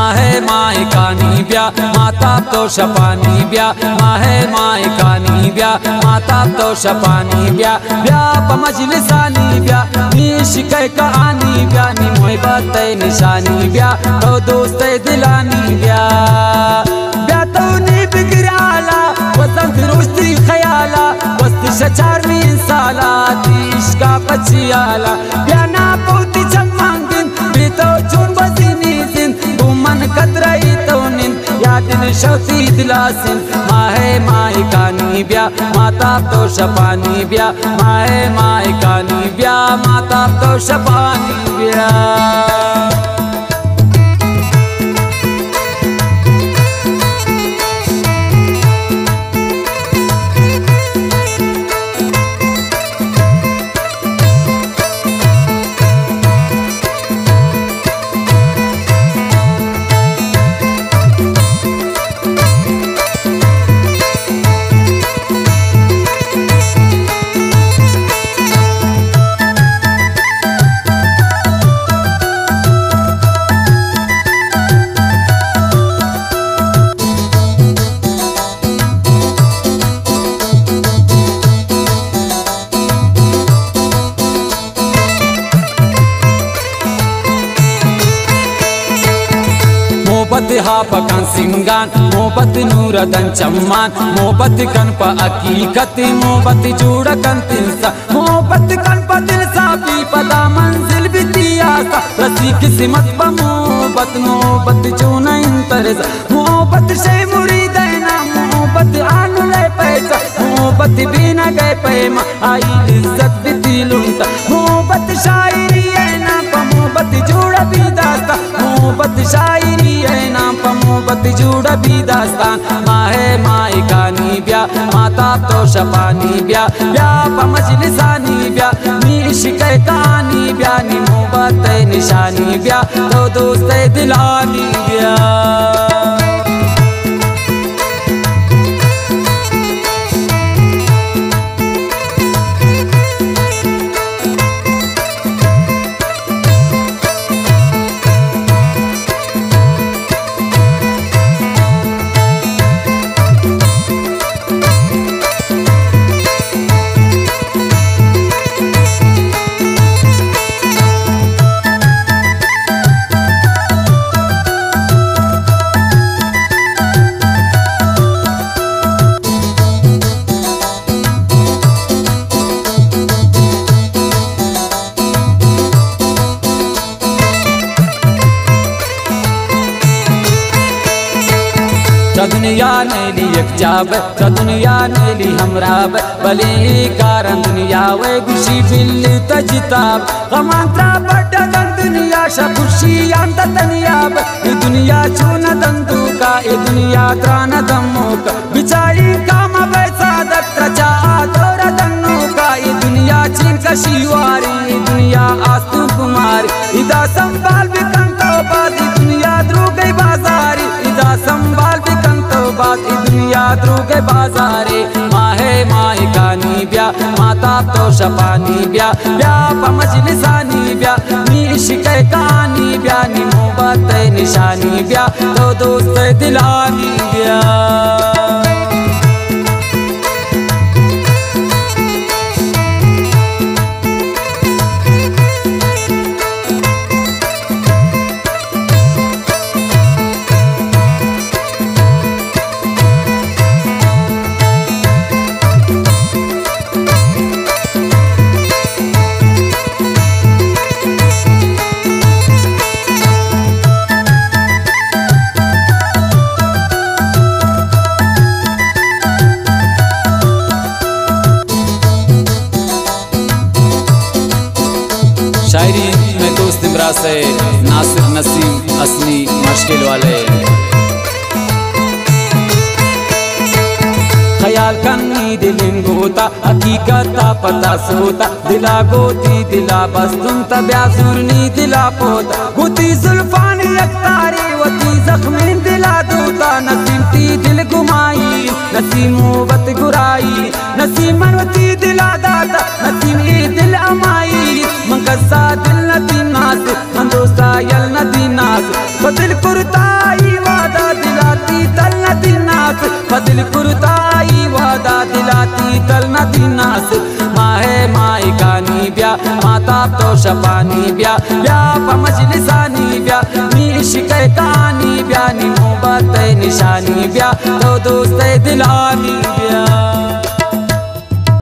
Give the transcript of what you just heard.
माहे माए कानी ब्या माता तो शपानी ब्या माहे माए कानी ब्या माता तो शपानी ब्या ब्या पमजलिसानी ब्या नीश कह कहानी ब्या नी मोहब्बत निशानी ब्या तो दोस्त दिलानी ब्या ब्या तो नी बिगराला वतन रोस्ती खयाला वस्त शचार में साला तीश का पचियाला ब्या ना पोती चमांगिन बेतो चुन बसिनी जिन बुमन कतराई तो निन यादिन शौती दिलासिन माहे माए कानी ब्या माता तो शपानी ब्या माहे माए कानी ब्या माता तो शपानी ब्या मोहब्बत हा पकान सिंगान मोहब्बत नूरदन चम्मान मोहब्बत कन पा हकीकत मोहब्बत जुड़ा कन तिलसा मोहब्बत कन पा दिलसा भी पता मंजिल भी तियासा रसी किस्मत पा मोहब्बत चुना इंतरसा मोहब्बत से मुरीद है ना मोहब्बत आनु ले पैसा मोहब्बत बिना गए पैमा आई इज्जत भी दिलुंता मोहब्बत शायरी है ना मोहब्बत जुड़ा भी दास्ता मोहब्बत शायरी है नाम पर मोहब्बत जुड़ा भी दास्तान माहे माए कानी ब्या माता तो शपानी ब्या ब्या पमजलिसानी ब्या नीश कह कहानी ब्या नी मोहब्बत निशानी ब्या तो दोस्त दिलानी ब्या दुनिया ने ली एक जाब दुनिया ने ली हमराब भले कारण दुनिया वे खुशी बिल्ली तजिताब कमांत्रा बड़ा दुनिया खुशी अंत तनियाब ये दुनिया चूना दंदू का ये दुनिया त्राना दमो का बिचारी काम वैसा दत्ता दौरा दन्नू का ये दुनिया चीन का शिवारी ये दुनिया आस्तु कुमारी इदा संभाल भी कंतो बाजी दुनिया द्रू गई बाजारी इदा संभाल भी बात दुनिया द्रू के बाजारे माहे माए कानी ब्या माता तो शपानी ब्या ब्या पमजलिसानी ब्या नीश कह कहानी ब्या नी मोहब्बत निशानी ब्या तो दोस्त दिलानी ब्या शायरी में दोस्त इमरा से नासिर नसीम असली मुश्किल वाले ख्याल कन्नी दिलिन गोता हकीकत पता सोता दिला गोती दिला बस तुम तब्या सुरनी दिला पोता गोती जुल्फानी अख्तारी वती जख्मी दिला दूता नसीम ती दिल घुमाई नसीम मोहब्बत गुराई नसीम मनवती दिला दाता नसीम दिल अमाई मंगसा दिल नदी नास मंदोसा यल नदी नास दिल कुर्ता दिल कुरताई वादा दिलाती तल न दिनास माहे माई कानी ब्या माता तो शपानी ब्या ब्या मजलिसानी ब्या नीश के कहानी ब्या नी मोहब्बत निशानी ब्या तो दोस्त दिलानी ब्या।